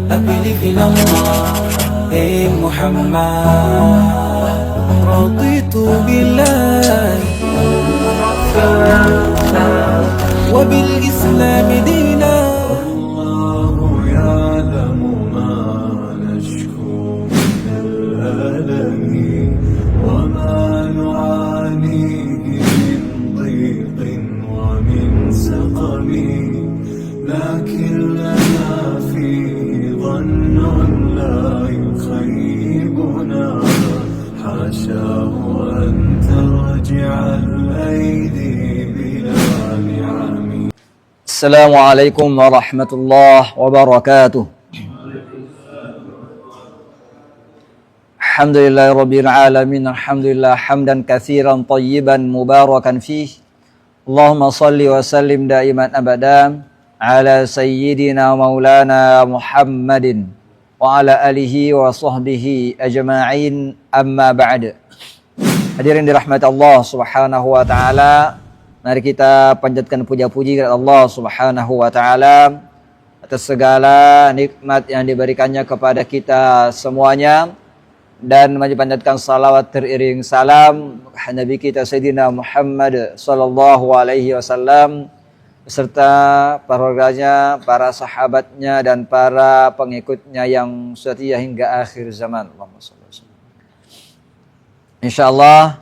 أبلغ الله محمد رضيت بالله وبالإسلام دينا الله يعلم ما نشكو من الألم وما نعانيه من ضيق ومن سقم لكن لنا فيه ظن لا يخيبنا حاشاه أن ترجع الأيدي بلا نعم. السلام عليكم ورحمة الله وبركاته. الحمد لله رب العالمين. الحمد لله حمدا كثيرا طيبا مباركا فيه. اللهم صل وسلم دائما أبدا على سيدنا مولانا محمد وعلى آله وصحبه أجمعين. أما بعد. Hadirin dirahmati Allah Subhanahu wa taala, mari kita panjatkan puja-puji kepada Allah Subhanahu wa taala atas segala nikmat yang diberikannya kepada kita semuanya, dan mari panjatkan salawat teriring salam kepada Nabi kita Sayyidina Muhammad sallallahu alaihi wasallam beserta para keluarganya, para sahabatnya dan para pengikutnya yang setia hingga akhir zaman. Allahumma shalli wa sallim. Insyaallah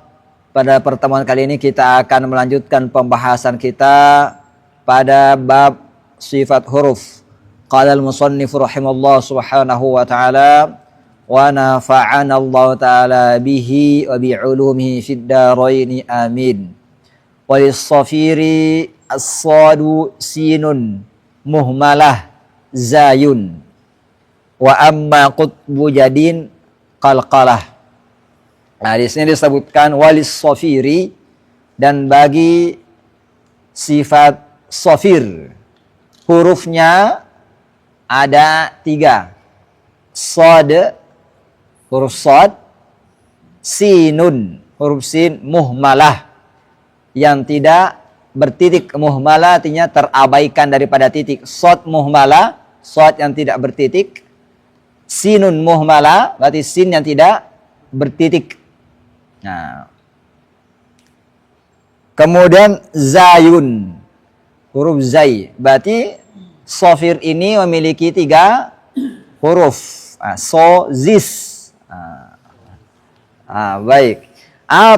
pada pertemuan kali ini kita akan melanjutkan pembahasan kita pada bab sifat huruf. Qala al-musannif rahimallahu subhanahu wa ta'ala wa nafa'ana Allah ta'ala bihi wa bi'ulumihi fid daraini amin. Walis-safiri as-sadu sinun muhmalah zayun wa amma qutbu jadin qalqalah. Nah, di sini disebutkan walis safiri, dan bagi sifat safir hurufnya ada 3. Shad, huruf shad, sinun, huruf sin muhmalah yang tidak bertitik. Muhmalah artinya terabaikan daripada titik. Shad muhmalah, shad yang tidak bertitik. Sinun muhmalah berarti sin yang tidak bertitik. Nah, kemudian zayun, huruf zai, berarti safir ini memiliki 3 huruf. So, zis. Baik.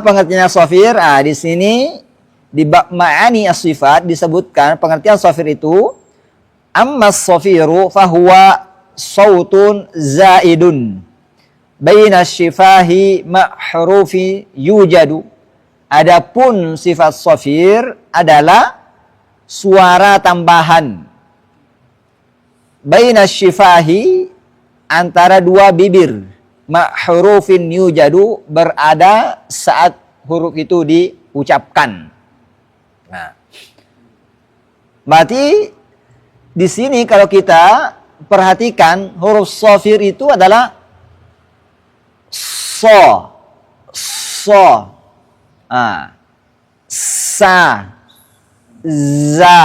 Pengertian safir? Di sini di bab ma'ani as-sifat disebutkan pengertian safir itu, amma safiru fahuwa sautun zaidun baina syifahi ma'hurufi yujadu. Adapun sifat safir adalah suara tambahan baina syifahi, antara 2 bibir, ma'hurufin yujadu, berada saat huruf itu diucapkan. Nah, berarti di sini kalau kita perhatikan huruf safir itu adalah so, sa, za.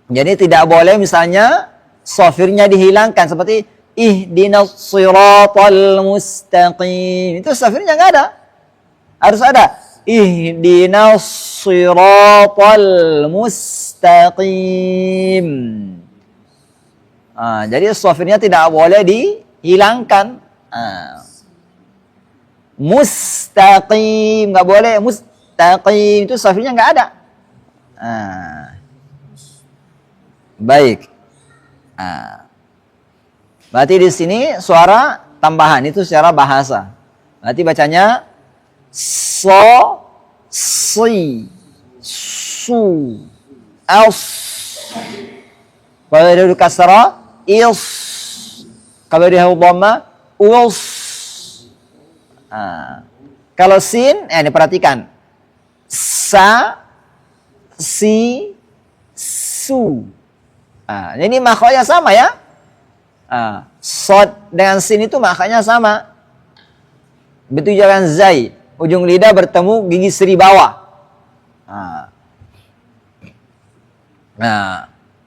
Jadi tidak boleh misalnya safirnya dihilangkan seperti ihdinas siratal mustaqim. Itu safirnya enggak ada. Harus ada ihdinas siratal mustaqim. Jadi safirnya tidak boleh dihilangkan. Mustaqim nggak boleh, mustaqim itu safirnya nggak ada. Baik. Berarti di sini suara tambahan itu secara bahasa. Berarti bacanya so, si, su, as. Kalau dia kasrah, is. Kalau dia dhamma, us. Kalau sin, ini perhatikan. Sa, si, su. Ini makhrajnya sama ya. Sod dengan sin itu makhrajnya sama. Betul jangan zai. Ujung lidah bertemu gigi seri bawah.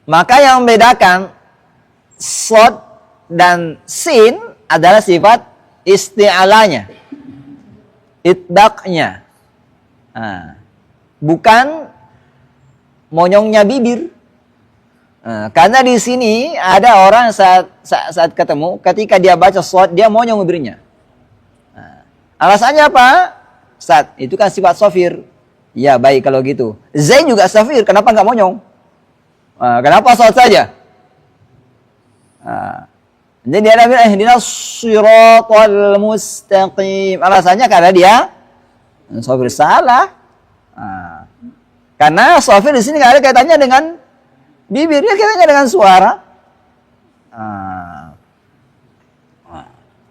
Maka yang membedakan shad dan sin adalah sifat isti'alanya, itbaqnya. Bukan monyongnya bibir. Karena di sini ada orang saat ketemu, ketika dia baca shad, dia monyong bibirnya. Alasannya apa? Ustaz, itu kan sifat safir. Ya baik kalau gitu. Zain juga safir, kenapa nggak monyong? Kenapa shad saja? Jadi dia bilang ihdinas shiratal mustaqim. Alasannya karena dia safir, salah. Karena safir di sini nggak ada kaitannya dengan bibir, dia kaitannya dengan suara.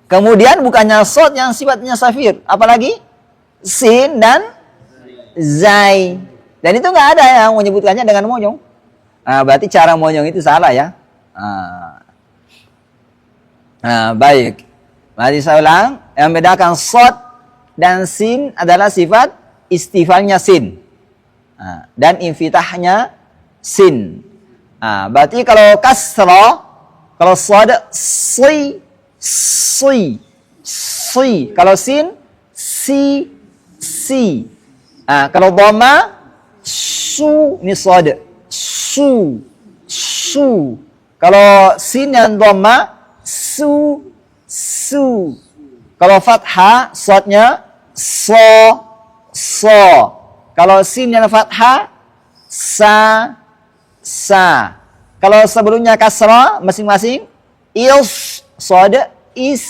Kemudian bukannya shad yang sifatnya safir, apalagi sin dan zai. Dan itu nggak ada yang menyebutkannya dengan monyong. Berarti cara monyong itu salah ya. Baik. Mari saya ulang. Yang membedakan shad dan sin adalah sifat istifalnya sin. Dan infitahnya sin. Berarti kalau kasrah, kalau shad si. Kalau sin si. Kalau dhamma su, ini shad. Su. Kalau sin yang dhamma su. Kalau fathah shadnya so. Kalau sin yang fathah sa. Kalau sebelumnya kasrah masing-masing is, shad, is,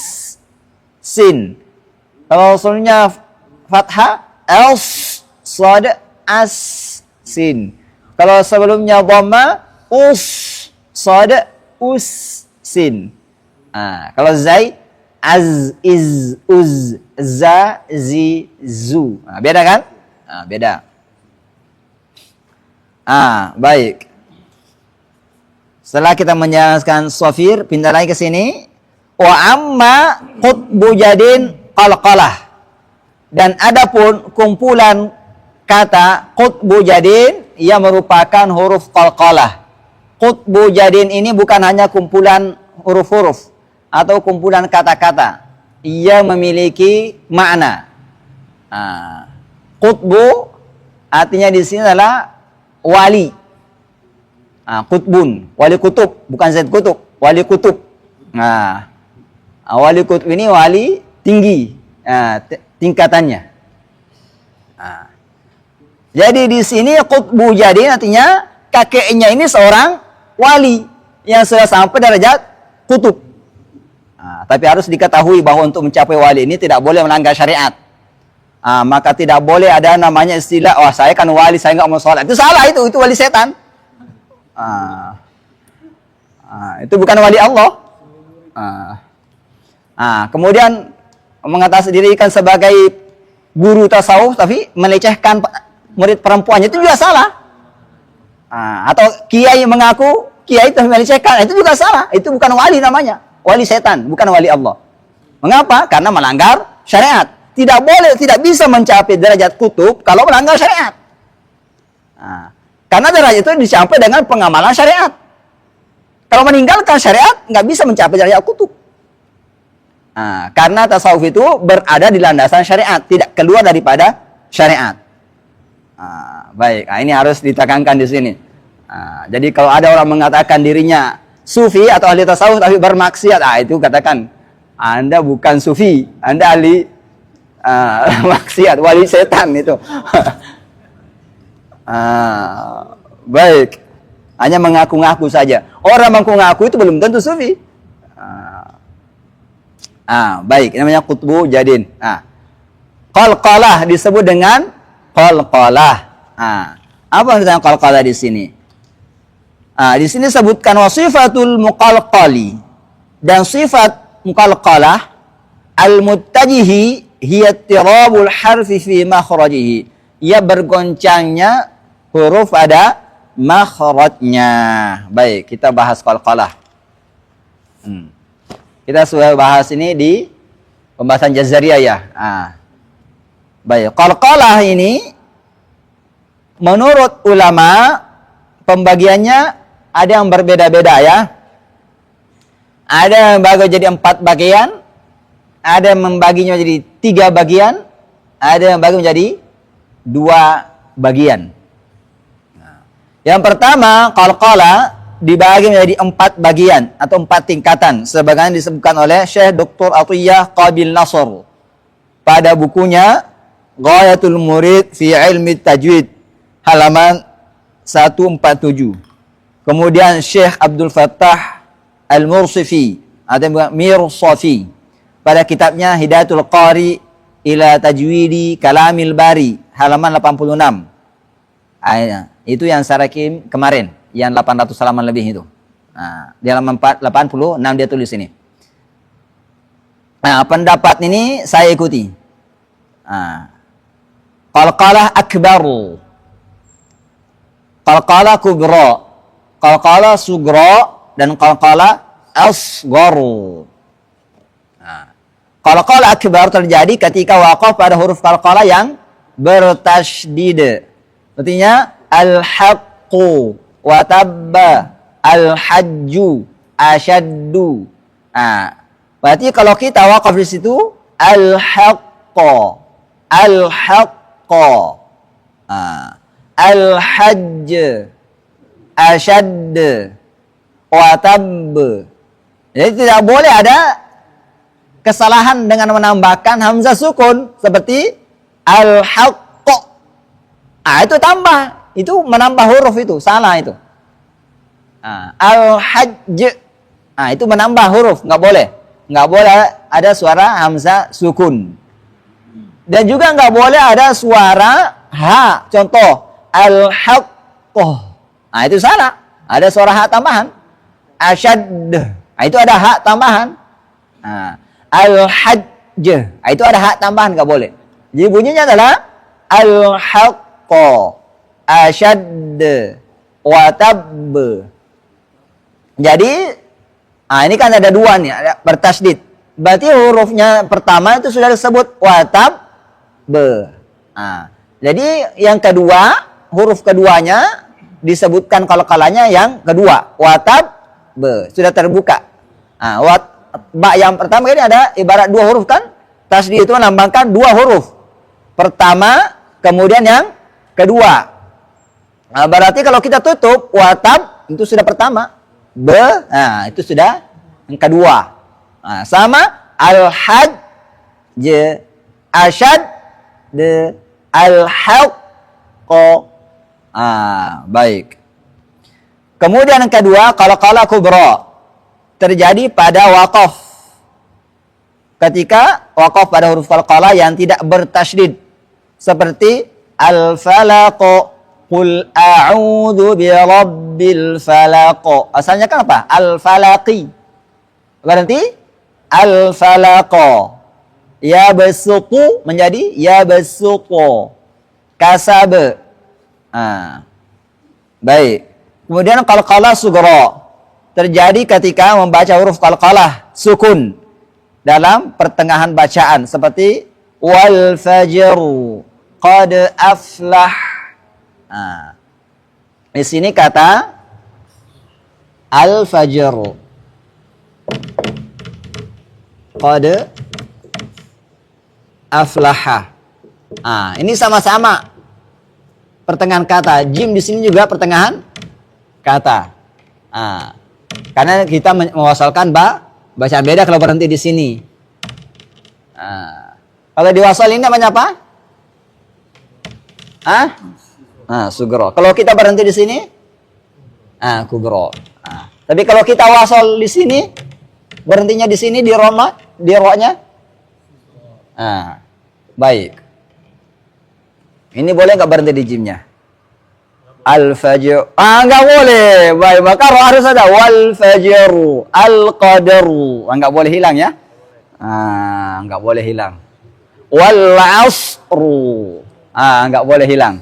sin. Kalau sebelumnya fathah els, shad, as, sin. Kalau sebelumnya dhamma us, shad, us, sin. Kalau zai az, iz, uz, za, zi, zu. Beda kan? Beda. Baik. Setelah kita menjelaskan safir, pindah lagi ke sini. Wa amma qutbu jadin qalqalah. Dan adapun kumpulan kata qutbu jadin, ia merupakan huruf qalqalah. Qutbu jadin ini bukan hanya kumpulan huruf-huruf atau kumpulan kata-kata. Ia memiliki makna. Qutbu artinya di sini adalah wali. Qutbun, wali kutub, bukan Zaid kutub, wali kutub. Wali kutub ini wali tinggi tingkatannya. Jadi di sini qutbu jadi artinya kakeknya ini seorang wali yang sudah sampai derajat kutub. Tapi harus diketahui bahwa untuk mencapai wali ini tidak boleh melanggar syariat. Maka tidak boleh ada namanya istilah, saya kan wali, saya nggak mau sholat. Itu salah, itu wali setan. Itu bukan wali Allah. Kemudian mengatas dirikan sebagai guru tasawuf tapi melecehkan murid perempuannya, itu juga salah. Atau kiai mengaku kiai tapi melecehkan, itu juga salah. Itu bukan wali namanya, wali setan, bukan wali Allah. Mengapa? Karena melanggar syariat. Tidak boleh, tidak bisa mencapai derajat kutub kalau melanggar syariat. Karena derajat itu dicapai dengan pengamalan syariat. Kalau meninggalkan syariat, nggak bisa mencapai derajat kutub. Karena tasawuf itu berada di landasan syariat, tidak keluar daripada syariat. Baik, ini harus ditekankan di sini. Jadi kalau ada orang mengatakan dirinya sufi atau ahli tasawuf tapi bermaksiat, itu katakan Anda bukan sufi, Anda ahli maksiat, wali setan itu. Baik, hanya mengaku-ngaku saja. Orang mengaku-ngaku itu belum tentu sufi. Baik, ini namanya qutbu jadin. Qalqalah disebut dengan qalqalah. Apa yang disebut qalqalah di sini? Di sini sebutkan wasifatul muqalqali, dan sifat muqalqalah al-muttajihi hiya ittirabul harfi fi makhrajihi. Ia bergoncangnya huruf pada makhrajnya. Baik, kita bahas qalqalah. Kita sudah bahas ini di pembahasan Jazariyah ya. Baik, qalqalah ini menurut ulama pembagiannya ada yang berbeda-beda ya. Ada yang membagi jadi 4 bagian, ada yang membaginya jadi 3 bagian, ada yang membagi menjadi 2 bagian. Yang pertama, qalqalah dibagi menjadi 4 bagian atau 4 tingkatan sebagaimana disebutkan oleh Syekh Dr. Atiyah Qabil Nasr pada bukunya Ghayatul Murid fi Ilmi Tajwid halaman 147. Kemudian Syekh Abdul Fattah Al-Mursifi atau Mirsafi pada kitabnya Hidayatul Qari ila Tajwidi Kalamil Bari halaman 86. Itu yang saya rekim kemarin, yang 800 halaman lebih itu. Di halaman 86 dia tulis ini. Pendapat ini saya ikuti. Qalqalah akbar, qalqalah kubra, qalqalah sugra, dan qalqalah asghar. Qalqalah akbar terjadi ketika waqaf pada huruf qalqalah yang bertasydid. Artinya al-haqqu wa tabba, al-hajju asyaddu. Berarti kalau kita waqaf di situ al-haqqa, al-haqqa, al-hajj asyadd wa tabb. Jadi tidak boleh ada kesalahan dengan menambahkan hamzah sukun seperti al-haqqa. Itu tambah, itu menambah huruf, itu salah itu. Al-hajj, itu menambah huruf, nggak boleh ada suara hamzah sukun. Dan juga nggak boleh ada suara ha. Contoh al-haqqah, itu salah, ada suara ha tambahan. Asyadd, itu ada ha tambahan. Al-hajj, itu ada ha tambahan, nggak boleh. Jadi bunyinya adalah al-haqq, asyadd wa tabb. Jadi ini kan ada 2 nih, ada bertasydid. Berarti hurufnya pertama itu sudah disebut wa tabb. Jadi yang kedua, huruf keduanya disebutkan qalqalahnya yang kedua, wa tabb, sudah terbuka. Ba yang pertama ini ada ibarat 2 huruf kan? Tasydid itu menambahkan 2 huruf. Pertama, kemudian yang kedua. Berarti kalau kita tutup watab itu sudah pertama, itu sudah yang kedua. Sama al-hajj, asyad, al-haqqa. Baik. Kemudian yang kedua, qalqalah kubra terjadi pada waqaf. Ketika waqaf pada huruf qalqalah yang tidak bertasydid seperti al-falaq, qul a'udzu birabbil falaq. Asalnya kan apa? Al-falaqi. Berarti al-falaq. Ya basutu menjadi ya basutu. Kasab. Baik. Kemudian qalqalah sugra terjadi ketika membaca huruf qalqalah sukun dalam pertengahan bacaan seperti wal fajr qad aflah. Di sini kata al fajr qad aflaha. Ini sama-sama pertengahan kata. Jim di sini juga pertengahan kata. Karena kita mewasalkan bacaan beda kalau berhenti di sini. Kalau diwasal ini namanya apa? Sugro. Kalau kita berhenti di sini, kubro. Tapi kalau kita wasal di sini, berhentinya di sini di ro-nya. Baik. Ini boleh nggak berhenti di jimnya? Al-fajr. Nggak boleh. Baik, maka roh harus ada wal fajru, al-qadaru. Nggak boleh hilang ya. Nggak boleh hilang. Wal asru. Nggak boleh hilang.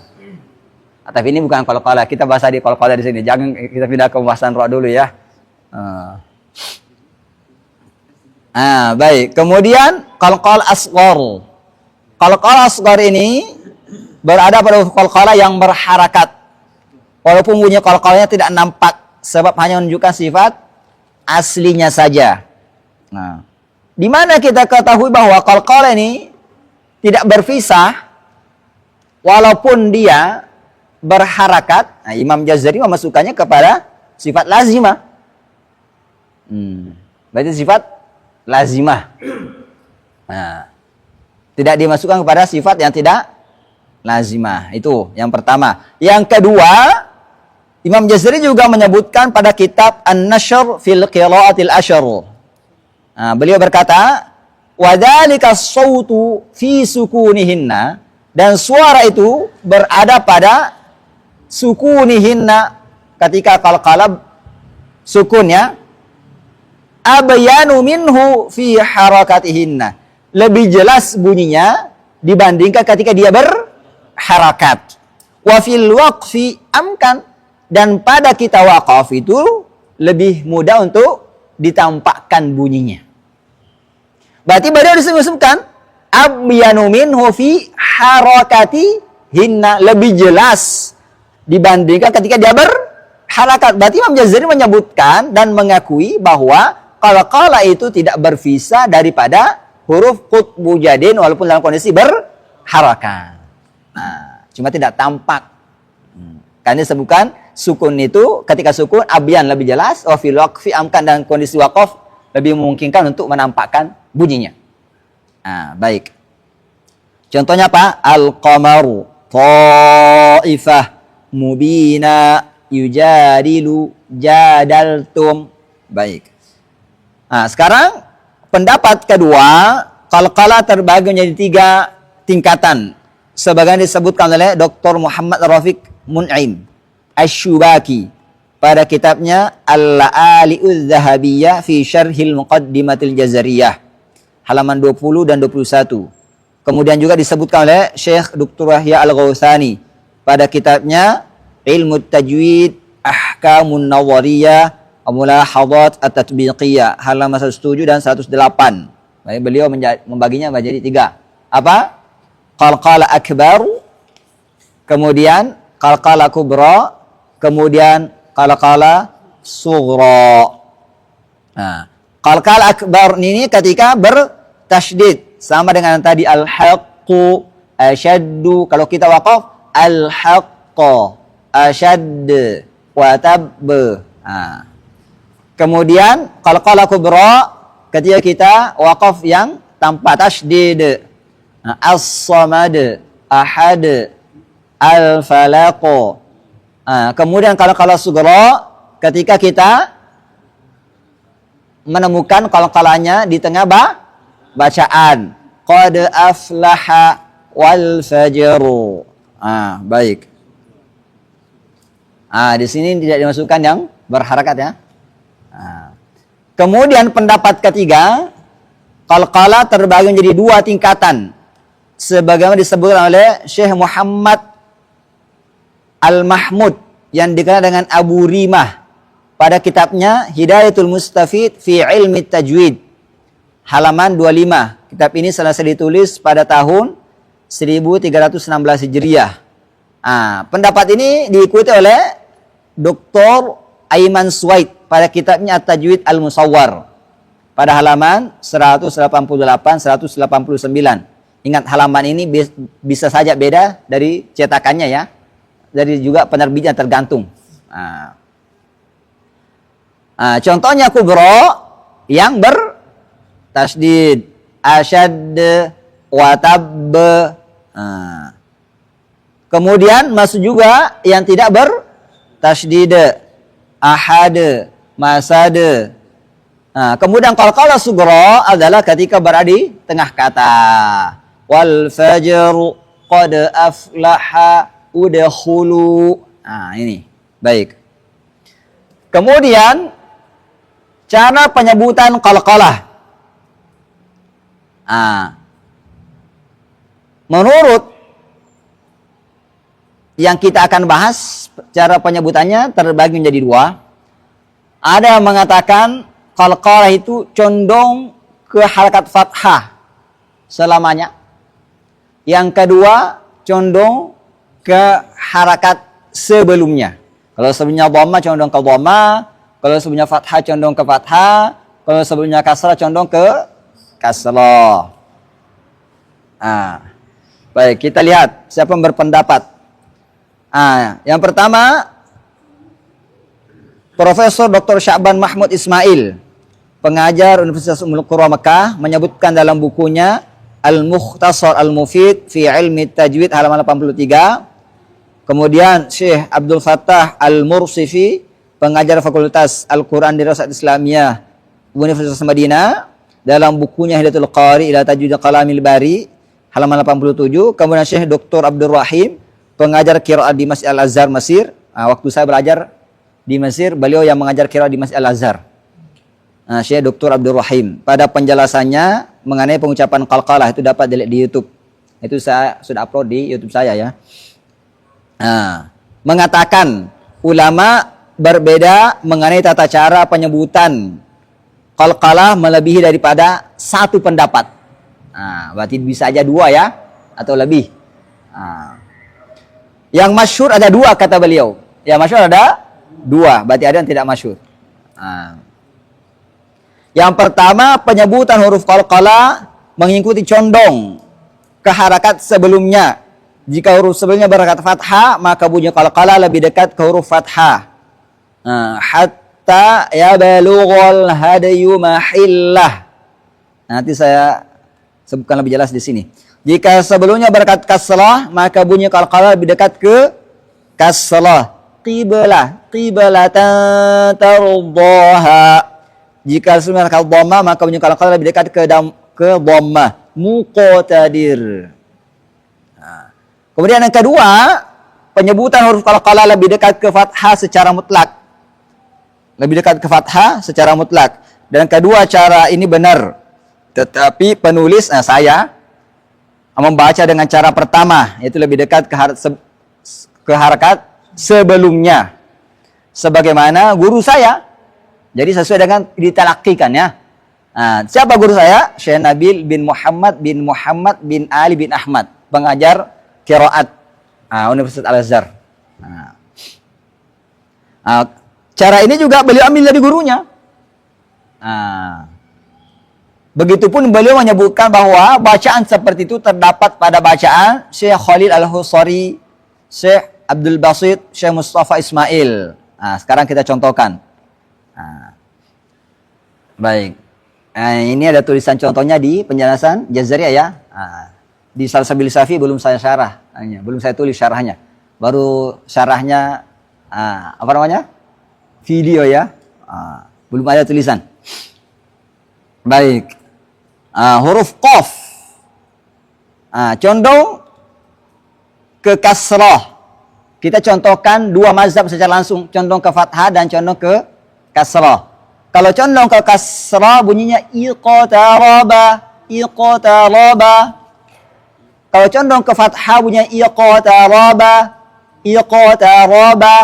Tapi ini bukan qalqalah. Kita bahas di qalqalah di sini. Jangan kita pindah ke pembahasan roh dulu ya. Baik. Kemudian qalqalah asghar. Qalqalah asghar ini berada pada qalqalah yang berharakat. Walaupun bunyi qalqalahnya tidak nampak sebab hanya menunjukkan sifat aslinya saja. Nah, di mana kita ketahui bahwa qalqalah ini tidak berpisah walaupun dia berharakat. Nah, Imam Jazari memasukkannya kepada sifat lazimah. Berarti sifat lazimah. Nah, tidak dimasukkan kepada sifat yang tidak lazimah. Itu yang pertama. Yang kedua, Imam Jazari juga menyebutkan pada kitab An-Nashr fil Qira'atil Ashr. Nah, beliau berkata, "Wadzalika as-sautu fi sukunihinna," dan suara itu berada pada sukunihinna ketika qalqalah sukunnya, abyanu minhu fi harakatihinna, lebih jelas bunyinya dibandingkan ketika dia berharakat. Wa fil waqfi amkan, dan pada kita waqaf itu lebih mudah untuk ditampakkan bunyinya. Berarti beliau disebutkan abyanu minhu fi harakatihinna, lebih jelas dibandingkan ketika dia berharakat. Berarti Imam Jazari menyebutkan dan mengakui bahwa qalqalah itu tidak berpisah daripada huruf qutbu jadin walaupun dalam kondisi berharakat. Nah, cuma tidak tampak. Karena disebutkan sukun itu ketika sukun abyan lebih jelas, wa fil waqfi amkan, dan kondisi waqaf lebih memungkinkan untuk menampakkan bunyinya. Nah, baik. Contohnya apa? Al-qamaru ta'ifah mubina yujadilu jadaltum. Baik. Nah, sekarang pendapat kedua, qalqalah terbagi menjadi 3 tingkatan. Sebagaimana disebutkan oleh Dr. Muhammad Rafiq Mun'im Asy-Syubaki pada kitabnya Al-La'ali'udz Zahabiyah fi Syarhil Muqaddimatil Jazariyah, halaman 20 dan 21. Kemudian juga disebutkan oleh Syekh Dr. Yahya Al-Ghawthani pada kitabnya Ilmu Tajwid Ahkamun Nawariyah Mulahadhat At-Tatbiqiyah, halaman 107 dan 108. Baik, beliau membaginya menjadi 3. Apa? Qalqalah akbar, kemudian qalqalah kubra, kemudian qalqalah sughra. Nah, qalqalah akbar ini ketika bertasydid sama dengan tadi al-haqqu, asyaddu. Kalau kita waqaf al-haqqa, asyadd, wa tabb. Nah, kemudian qalqalah kubra ketika kita waqaf yang tanpa tasydid, as-samad, ahad, al-falaq. Kemudian qalqalah sughra ketika kita menemukan qalqalahnya di tengah bacaan, qad aflaha wal fajru. Baik. Di sini tidak dimasukkan yang berharakat ya. Kemudian pendapat ketiga, qalqalah terbagi menjadi 2 tingkatan. Sebagaimana disebutkan oleh Syekh Muhammad Al-Mahmud yang dikenal dengan Abu Rimah pada kitabnya Hidayatul Mustafid fi Ilmi Tajwid, halaman 25. Kitab ini selesai ditulis pada tahun 1316 Hijriah. Pendapat ini diikuti oleh Dr. Aiman Suwaid pada kitabnya At-Tajwid Al-Musawwar pada halaman 188-189. Ingat, halaman ini bisa saja beda dari cetakannya ya. Dari juga penerbitnya tergantung. Contohnya kubro yang bertasydid, asyadd, wa tabb. Kemudian masuk juga yang tidak bertasydid, ahad, masad. Kemudian qalqalah sughra adalah ketika berada di tengah kata. Wal fajr qad aflaha udkhulu. Ini. Baik. Kemudian cara penyebutan qalqalah. Menurut yang kita akan bahas, cara penyebutannya terbagi menjadi 2. Ada yang mengatakan qalqalah itu condong ke harakat fathah selamanya. Yang kedua condong ke harakat sebelumnya. Kalau sebelumnya dhamma condong ke dhamma, kalau sebelumnya fathah condong ke fathah, kalau sebelumnya kasrah condong ke kasrah. Baik, kita lihat siapa yang berpendapat. Yang pertama Profesor Dr. Sya'ban Mahmud Ismail, pengajar Universitas Ummul Qura Mekah, menyebutkan dalam bukunya Al-Mukhtasar Al-Mufid fi Ilmi Tajwid halaman 83. Kemudian Syekh Abdul Fattah Al-Mursifi, pengajar Fakultas Al-Quran di Dirasat Islamiyah Universitas Madinah, dalam bukunya Hidayatul Qari ila Tajwid Kalamil Bari halaman 87. Kemudian Syekh Dr. Abdul Rahim, pengajar qiraat di Masjid Al-Azhar Mesir. Waktu saya belajar di Mesir, beliau yang mengajar qiraat di Masjid Al-Azhar. Syekh Dr. Abdul Rahim, pada penjelasannya mengenai pengucapan qalqalah itu dapat dilihat di YouTube. Itu saya sudah upload di YouTube saya ya. Mengatakan ulama berbeda mengenai tata cara penyebutan qalqalah melebihi daripada satu pendapat. Berarti bisa aja dua ya, atau lebih. Yang masyhur ada dua kata beliau. Yang masyhur ada dua, berarti ada yang tidak masyhur. Yang pertama, penyebutan huruf qalqalah mengikuti condong ke harakat sebelumnya. Jika huruf sebelumnya berharakat fathah, maka bunyi qalqalah lebih dekat ke huruf fathah. Hatta yablughal hadayu mahillah. Nanti saya sebutkan lebih jelas di sini. Jika sebelumnya berharakat kasrah, maka bunyi qalqalah lebih dekat ke kasrah. Qiblatan tardaha. Jika sebelumnya berharakat dhamma, maka bunyi qalqalah lebih dekat ke dhamma. Muqtadir. Kemudian yang kedua, penyebutan huruf qalqalah lebih dekat ke fathah secara mutlak. Lebih dekat ke fathah secara mutlak. Dan kedua cara ini benar. Tetapi penulis, saya membaca dengan cara pertama, yaitu lebih dekat ke harakat sebelumnya. Sebagaimana guru saya. Jadi sesuai dengan ditalakikan ya. Siapa guru saya? Syekh Nabil bin Muhammad bin Ali bin Ahmad, pengajar qiraat Universitas Al-Azhar. Cara ini juga beliau ambil dari gurunya. Begitupun beliau menyebutkan bahwa bacaan seperti itu terdapat pada bacaan Syekh Khalil Al-Husari, Syekh Abdul Basit, Syekh Mustafa Ismail. Sekarang kita contohkan. Baik. Ini ada tulisan contohnya di penjelasan Jazariyah ya. Di Salsabil Safi belum saya syarah, belum saya tulis syarahnya. Baru syarahnya apa namanya? Video ya. Belum ada tulisan. Baik. Huruf qaf. Condong ke kasrah. Kita contohkan dua mazhab secara langsung, condong ke fathah dan condong ke kasrah. Kalau condong ke kasrah bunyinya iqtaraba, iqtaraba. Kalau condong ke fathah bunyinya iqtaraba, iqtaraba.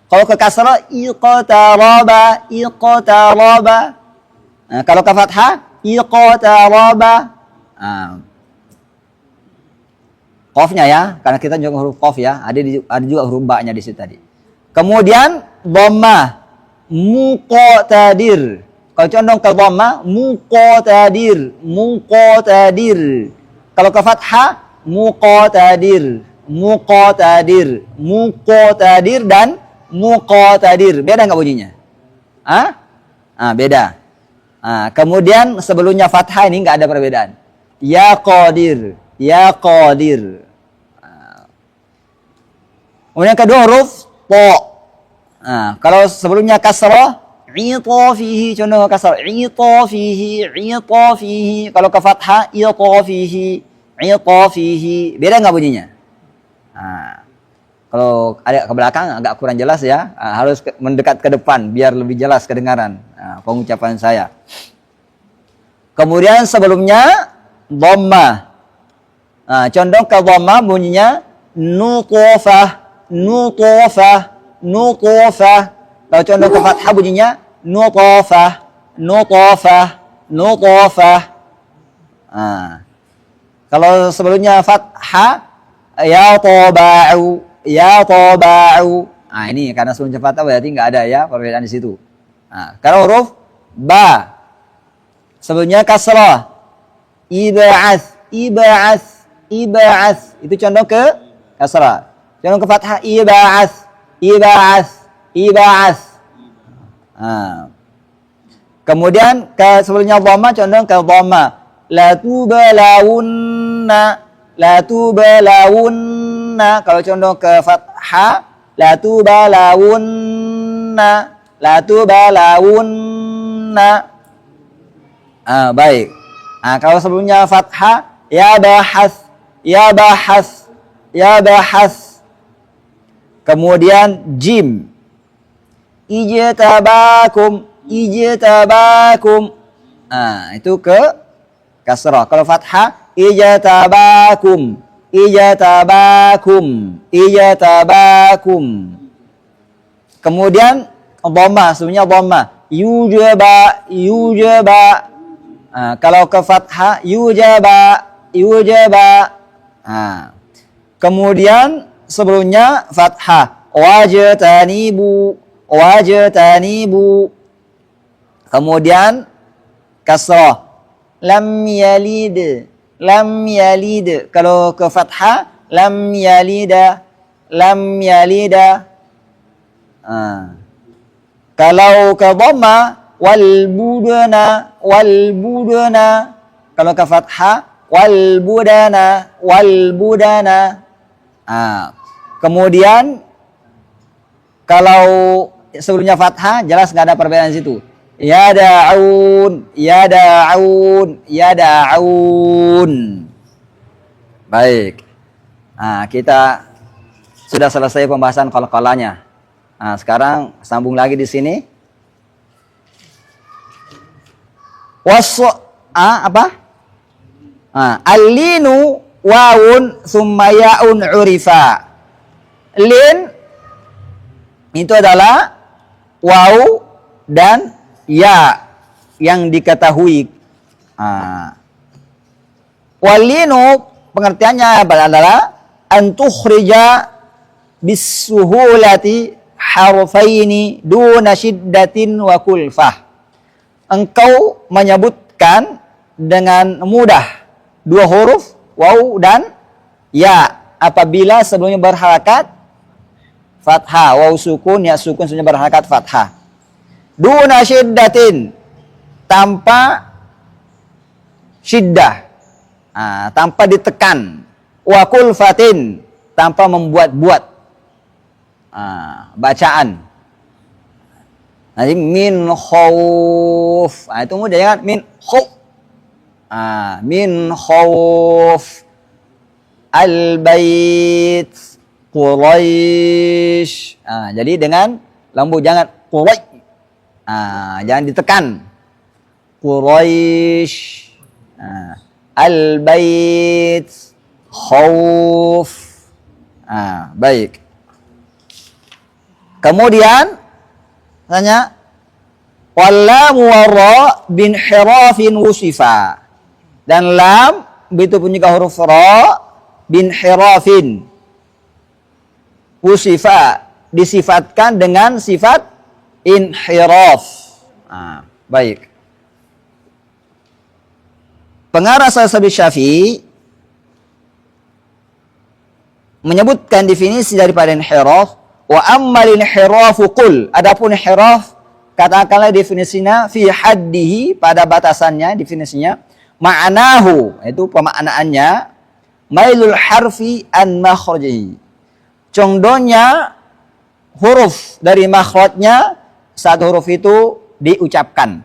Kalau ke kasrah iqtaraba, iqtaraba. Kalau ke fathah iqtaraba. Qafnya ya, karena kita juga huruf qaf ya. Ada juga huruf ba-nya di situ tadi. Kemudian dhammah, muqtadir. Kalau condong ke dhamma, muqtadir, muqtadir. Kalau ke fathah, muqtadir, muqtadir, muqtadir dan muqtadir. Beda nggak bunyinya? Beda. Kemudian sebelumnya fathah ini nggak ada perbedaan. Ya qadir, ya qadir. Kemudian kedua huruf ta. Kalau sebelumnya kasrah, itafihi, condong ke kasrah, itafihi, itafihi. Kalau ke fathah, itafihi, itafihi. Beda nggak bunyinya? Kalau ada ke belakang agak kurang jelas ya. Harus mendekat ke depan biar lebih jelas kedengaran pengucapan saya. Kemudian sebelumnya dhamma. Condong ke dhamma bunyinya nutfah, nutfah, nutfah. Kalau condong ke fathah bunyinya nutfah, nutfah, nutfah. Kalau sebelumnya fathah ya taba'u, ya taba'u. Nah, ini karena sebelumnya fathah berarti nggak ada ya perbedaan di situ. Nah, kalau huruf ba sebelumnya kasrah. Iba'ats, iba'ats, iba'ats. Itu condong ke kasrah. Condong ke fathah iba'ats, iba'ats, iba'ats. Nah. Kemudian ke sebelumnya dhamma condong ke dhamma. La tubalawunna, la tubalawunna. Kalau condong ke fathah, la tubalawunna, la tubalawunna. Baik. Nah, kalau sebelumnya fathah, ya bahas, ya bahas, ya bahas. Kemudian jim. Ijtabakum, ijtabakum. Nah, itu ke kasrah. Kalau fathah, ijtabakum, ijtabakum, ijtabakum. Kemudian dhamma, sebelumnya dhamma. Yujaba, yujaba. Nah, kalau ke fathah, yujaba, yujaba. Nah, kemudian sebelumnya fathah, wajtanibu, wajtanibu. Kemudian kasrah, lam yalid, lam yalid. Kalau ke fathah, lam yalida, lam yalida. Kalau ke dhamma, wal budana, wal budana. Kalau ke fathah, wal budana, wal budana. Kemudian kalau sebelumnya fathah jelas nggak ada perbedaan di situ. Ya da'un, ya da'un, ya da'un. Baik. Kita sudah selesai pembahasan qalqalanya. Sekarang sambung lagi di sini. Apa? Al-linu wawun summa ya'un urifa. Lin itu adalah waw dan ya yang diketahui. Walinu pengertiannya adalah antukhrija bisuhulati harfaini duna syiddatin wa kulfah. Engkau menyebutkan dengan mudah dua huruf waw dan ya apabila sebelumnya berharakat fathah. Waw sukun, ya sukun sebelumnya berharakat fathah. Duna syiddatin, tanpa syiddah, tanpa ditekan. Wa kulfatin, tanpa membuat-buat bacaan. Nanti min khawf. Itu mudah ya kan? Min khawf. Min khawf. Al-bait. Quraisy. Jadi dengan lembut, jangan Quraisy. Jangan ditekan. Quraisy. Al-bait. Khawf. Baik. Kemudian tanya wallamu warra bin hirafin wusifa. Dan lam itu punya huruf ra bin hirafin wusifa, disifatkan dengan sifat inhiraf. Baik. Pengarang Sabi Syafi'i menyebutkan definisi daripada inhiraf. Wa ammal inhirafu qul. Adapun inhiraf katakanlah definisinya fi haddihi, pada batasannya definisinya, ma'nahu itu pemaknaannya, mailul harfi an makhrajihi, condongnya huruf dari makhrajnya saat huruf itu diucapkan.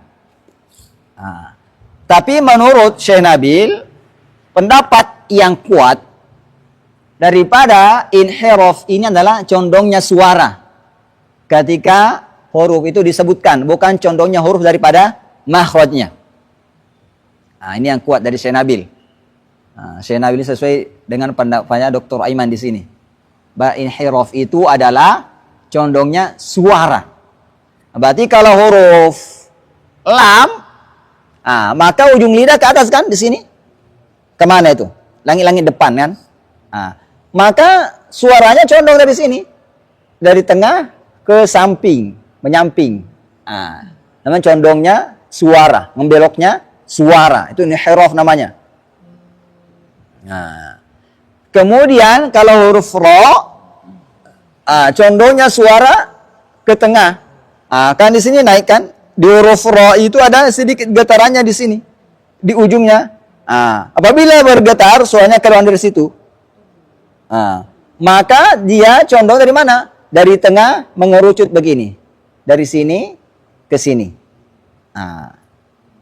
Tapi menurut Syekh Nabil, pendapat yang kuat daripada inhiraf ini adalah condongnya suara ketika huruf itu disebutkan, bukan condongnya huruf daripada makhrajnya. Ini yang kuat dari Syekh Nabil. Syekh Nabil sesuai dengan pendapatnya Dr. Aiman di sini. Bahwa inhiraf itu adalah condongnya suara. Berarti kalau huruf lam, maka ujung lidah ke atas kan di sini. Kemana itu? Langit-langit depan kan? Maka suaranya condong dari sini. Dari tengah ke samping, menyamping. Namanya condongnya suara, membeloknya suara. Itu inhiraf namanya. Kemudian kalau huruf ro, condongnya suara ke tengah. Kan di sini naik kan? Di huruf ro itu ada sedikit getarannya di sini, di ujungnya. Apabila bergetar, suaranya keluar dari situ. Maka dia condong dari mana? Dari tengah mengerucut begini, dari sini ke sini.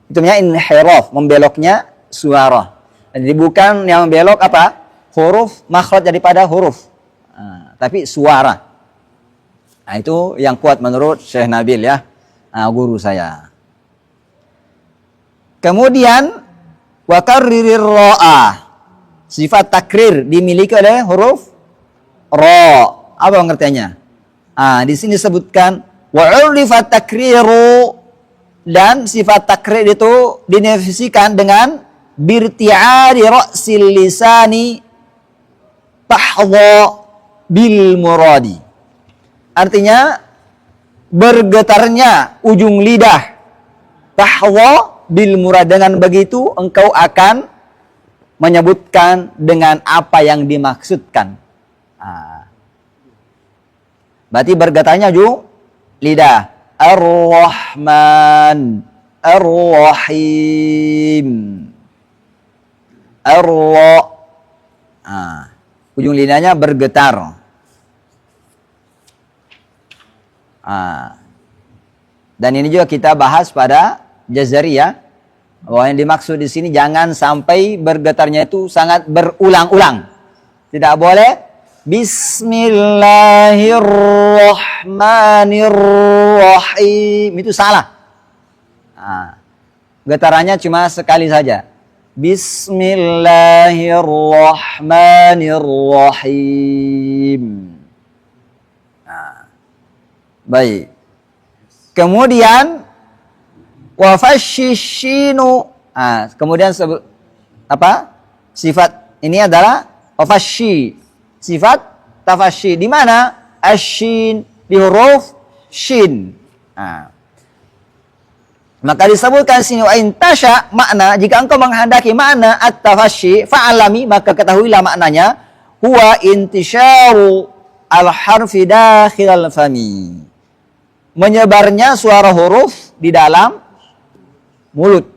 Itu namanya inhiraf, membeloknya suara. Jadi bukan yang membelok apa? Huruf, makhraj daripada huruf. Tapi suara. Itu yang kuat menurut Syekh Nabil ya. Guru saya. Kemudian wa karririr ra'a. Sifat takrir dimiliki oleh huruf ra. Apa pengertiannya? Di sini disebutkan wa urifat takriru, dan sifat takrir itu didefinisikan dengan birti'ari ra'sil lisani tahdha bil muradi. Artinya bergetarnya ujung lidah, tahdha bil murad, dengan begitu engkau akan menyebutkan dengan apa yang dimaksudkan. Berarti bergetarnya ujung lidah. Ar-Rahman, Ar-Rahim, ujung lidahnya bergetar. Dan ini juga kita bahas pada Jazari ya, bahwa yang dimaksud di sini jangan sampai bergetarnya itu sangat berulang-ulang. Tidak boleh Bismillahirrahmanirrahim, itu salah. Getarannya cuma sekali saja. Bismillahirrahmanirrahim. Baik. Kemudian wafashishinu. Kemudian apa? Sifat ini adalah wafashi. Sifat tafashi. Di mana? Ashin, di huruf shin. Maka disebutkan sini wa intasha, makna jika engkau menghendaki makna at-tafashi fa'alami, maka ketahuilah maknanya huwa intisharu al-harfi dakhil al-fami, menyebarnya suara huruf di dalam mulut.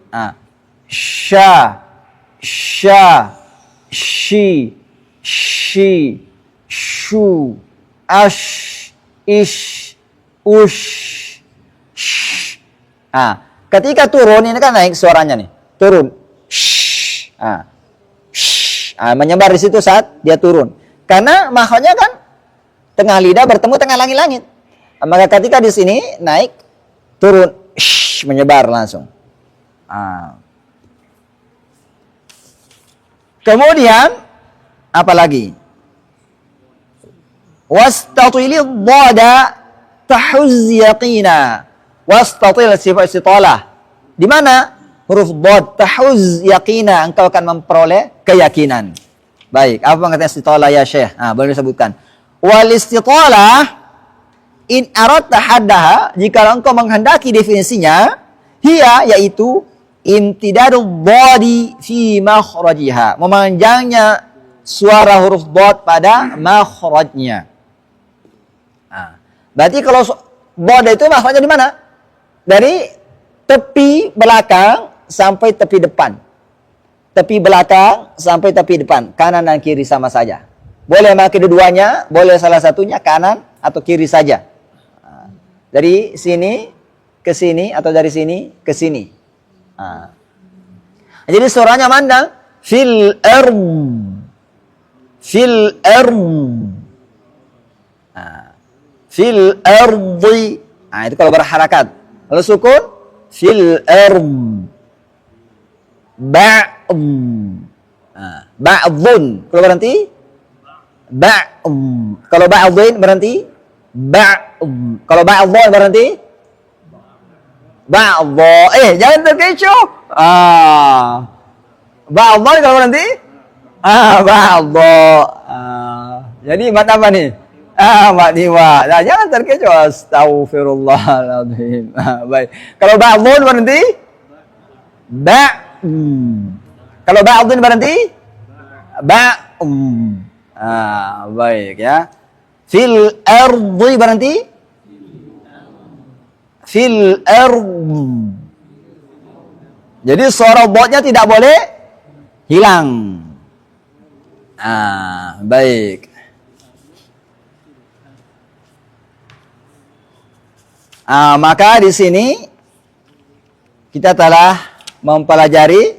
Sha, sha, shi, shi, shu, ash, ish, ush, sh. Ketika turun ini kan naik suaranya nih, turun. Sh. Sh. Menyebar di situ saat dia turun. Karena makhrajnya kan tengah lidah bertemu tengah langit-langit. Maka ketika di sini naik, turun, sh, menyebar langsung. Kemudian apa lagi? Wastatilid dhada tahuz yaqina. Wastatil sifat istitalah. Di mana? Huruf dhad tahuz yaqina, engkau akan memperoleh keyakinan. Baik, apa pengertian istitalah ya Syekh? Boleh disebutkan. Wal istitalah in aradta haddaha, jika engkau menghendaki definisinya, hiya yaitu imtidadul dhadi fi makhrajiha, memanjangnya suara huruf dhad pada makhrajnya. Berarti kalau dhad itu makhrajnya di mana? Dari tepi belakang sampai tepi depan. Tepi belakang sampai tepi depan, kanan dan kiri sama saja. Boleh pakai dua-duanya, boleh salah satunya kanan atau kiri saja. Dari sini ke sini atau dari sini ke sini. Jadi suaranya mandang fil arm, fil arm, fil ardi. Itu kalau berharakat. Kalau sukun fil arm, ba'm, ba'dun. Kalau berhenti ba'm. Kalau ba'dun berhenti ba'm. Kalau ba'dun berhenti ba'dha. Jangan terkecoh. Ba'dha kalau berhenti ba'dha. Jadi mat apa nih? Mat 5. Nah, jangan terkecoh. Astagfirullahaladzim. Baik. Kalau ba'dun berhenti? Kalau ba'dun berhenti? Baik ya. Fil ardi berhenti? Fil ardi. Jadi suara dotnya tidak boleh hilang. Baik. Maka di sini kita telah mempelajari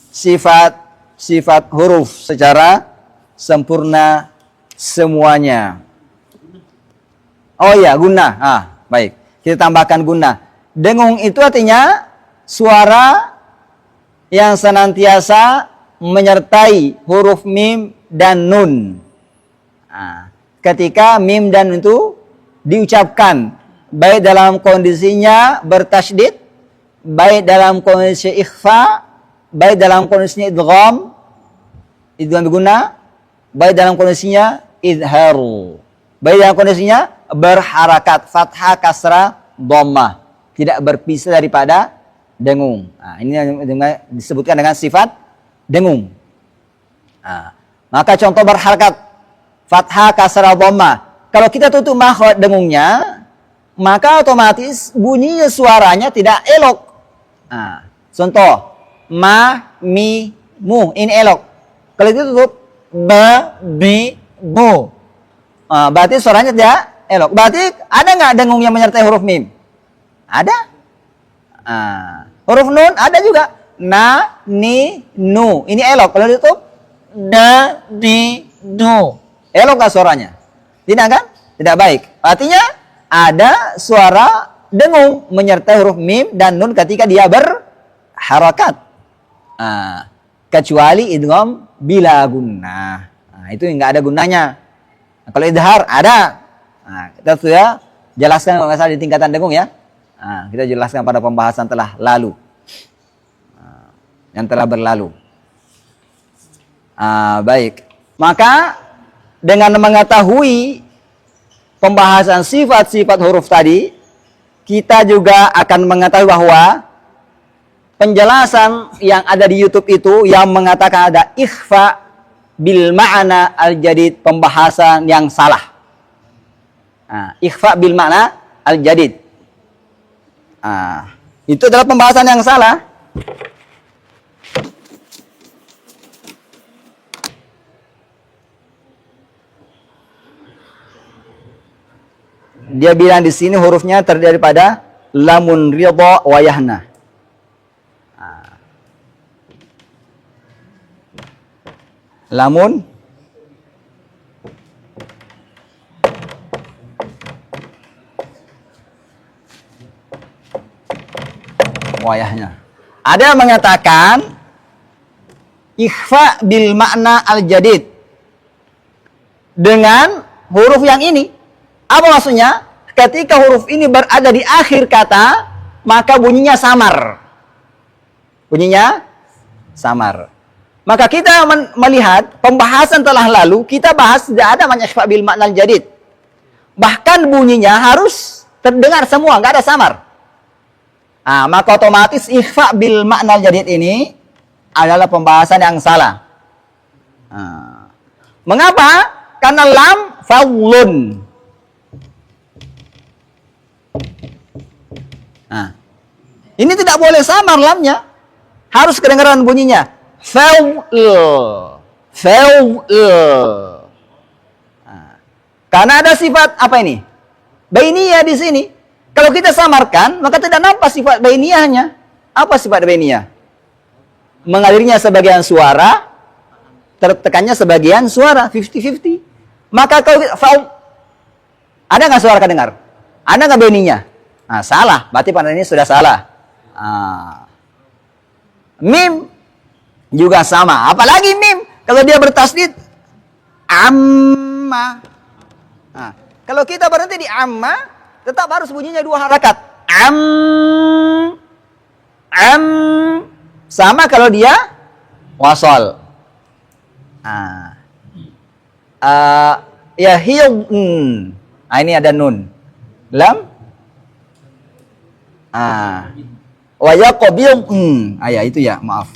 sifat huruf secara sempurna semuanya. Oh iya, guna. Baik. Kita tambahkan guna. Dengung itu artinya suara yang senantiasa menyertai huruf mim dan nun. Ketika mim dan nun itu diucapkan, baik dalam kondisinya bertasydid, baik dalam kondisi ikhfa, baik dalam kondisinya idgham berguna, baik dalam kondisinya izhar, baik dalam kondisinya berharakat, fathah, kasrah, dhammah, tidak berpisah daripada dengung. Ini yang disebutkan dengan sifat dengung. Maka contoh berharakat, fathah, kasrah, dhammah. Kalau kita tutup makhraj dengungnya, maka otomatis bunyinya suaranya tidak elok. Contoh, ma, mi, mu, ini elok. Kalau itu tutup ba, bi, bu, berarti suaranya tidak elok. Berarti ada nggak dengung yang menyertai huruf mim? Ada. Huruf nun ada juga. Na, ni, nu, ini elok. Kalau ditutup da, di, du, elok nggak suaranya? Tidak kan? Tidak baik. Artinya ada suara dengung menyertai huruf mim dan nun ketika dia berharakat. Kecuali idgham bila gunnah. Itu enggak ada gunanya. Kalau idhar ada. Kita sudah jelaskan kalau di tingkatan dengung ya. Kita jelaskan pada pembahasan telah lalu. Yang telah berlalu. Baik. Maka dengan mengetahui pembahasan sifat-sifat huruf tadi, kita juga akan mengetahui bahwa penjelasan yang ada di YouTube itu yang mengatakan ada ikhfa bil ma'na al-jadid, pembahasan yang salah. Ikhfa bil ma'na al-jadid. Itu adalah pembahasan yang salah. Dia bilang di sini hurufnya terdiri daripada lamun, ridha, wa yahna. Lamun, wa yahna. Ada yang mengatakan ikhfa bil makna al-jadid dengan huruf yang ini. Apa maksudnya? Ketika huruf ini berada di akhir kata, maka bunyinya samar. Bunyinya samar. Maka kita melihat pembahasan telah lalu, kita bahas tidak ada ikhfa bil makna al-jadid. Bahkan bunyinya harus terdengar semua, nggak ada samar. Maka otomatis ikhfa bil makna al-jadid ini adalah pembahasan yang salah. Mengapa? Karena lam faulun. Ini tidak boleh samar lamnya. Harus kedengaran bunyinya. Faul. Karena ada sifat apa ini? Bainiyah di sini. Kalau kita samarkan, maka tidak nampak sifat bainiyahnya. Apa sifat bainiyah? Mengalirnya sebagian suara, tertekannya sebagian suara, 50-50. Maka kalau faul, ada nggak suara kedengar? Ada nggak bainiyah? Salah, berarti pada ini sudah salah. Mim juga sama. Apalagi mim, kalau dia bertasdid amma. Kalau kita berhenti di amma, tetap harus bunyinya 2 harakat. Sama kalau dia wasol. Yahidun. Ini ada nun. Lam. Wa yaqbidun. Ya itu ya, maaf.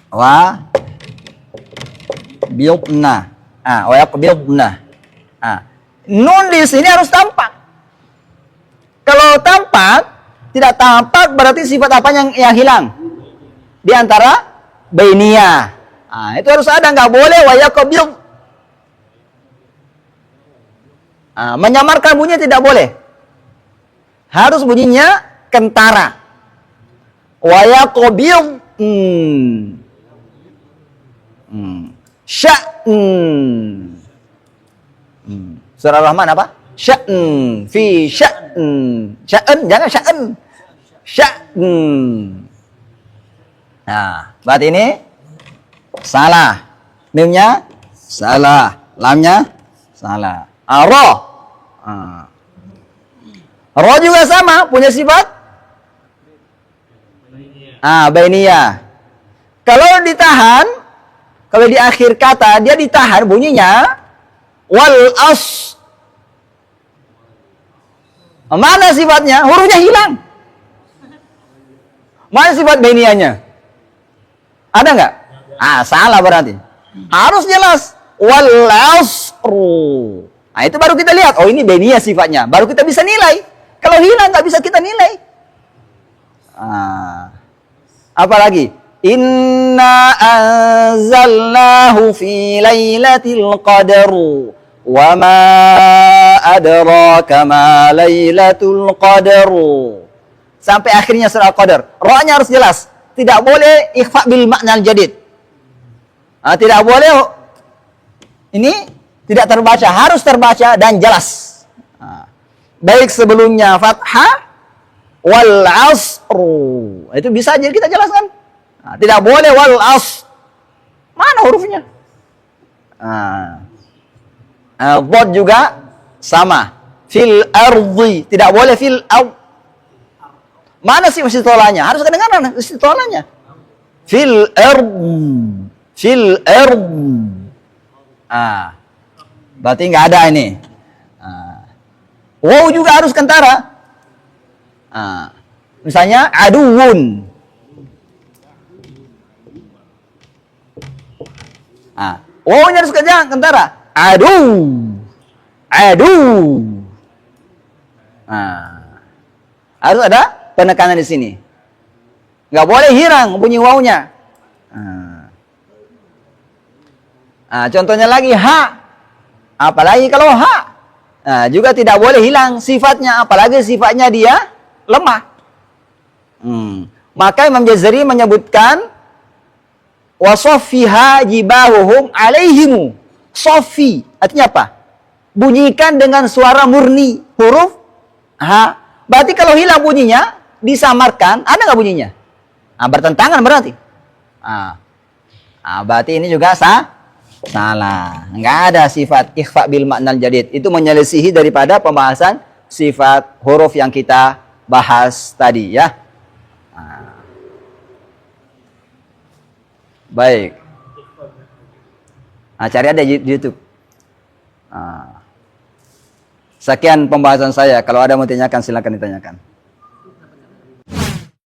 Wa bidna. Wa yaqbidna. Nun di sini harus tampak. Kalau tampak, tidak tampak berarti sifat apa yang hilang? Di antara bainiyah. Itu harus ada, nggak boleh wa yaqbid. Menyamarkan bunyinya tidak boleh. Harus bunyinya kentara. Wa yaqbid. Sya'n. Surah Rahman apa? Sya'n. Fi sya'n. Sya'n, jangan sya'n. Sya'n. Berarti ini salah. Mimnya salah. Lamnya salah. Ra. Ra juga sama, punya sifat bainiyah. Kalau ditahan, kalau di akhir kata dia ditahan bunyinya wal as. Mana sifatnya? Hurufnya hilang. Mana sifat bainiyahnya? Ada nggak? Salah berarti. Harus jelas wal asru. Itu baru kita lihat. Oh, ini bainiyah sifatnya. Baru kita bisa nilai. Kalau hilang nggak bisa kita nilai. Apalagi? Inna anzalnahu fi lailatul qadr. Wa ma adraka ma lailatul qadr. Sampai akhirnya surah Al-Qadar. Ra-nya harus jelas. Tidak boleh ikhfa bil makna al-jadid. Tidak boleh ini tidak terbaca, harus terbaca dan jelas. Baik sebelumnya fathah wal asru. Itu bisa aja kita jelaskan. Tidak boleh wal as. Mana hurufnya? Dhad juga sama. Fil ardi. Tidak boleh fil aw. Mana sih istitolanya? Harus kedengaran istitolanya. Fil ardi. Fil ardi. Berarti nggak ada ini. Wow juga harus kentara. Misalnya aduun. Wow-nya harus kentara. Adu. Harus ada penekanan di sini. Nggak boleh hilang bunyi wow-nya. Contohnya lagi ha. Apalagi kalau ha. Juga tidak boleh hilang sifatnya. Apalagi sifatnya dia lemah. Maka Imam Jazari menyebutkan wasoffiha jibahuhum alaihimu. Sofi artinya apa? Bunyikan dengan suara murni huruf ha. Berarti kalau hilang bunyinya disamarkan, ada nggak bunyinya? Bertentangan berarti. Berarti ini juga salah. Nggak ada sifat ikhfa bil makna al-jadid. Itu menyelisihi daripada pembahasan sifat huruf yang kita bahas tadi ya. Baik. Cari ada di YouTube. Sekian pembahasan saya. Kalau ada mau tanyakan silakan ditanyakan.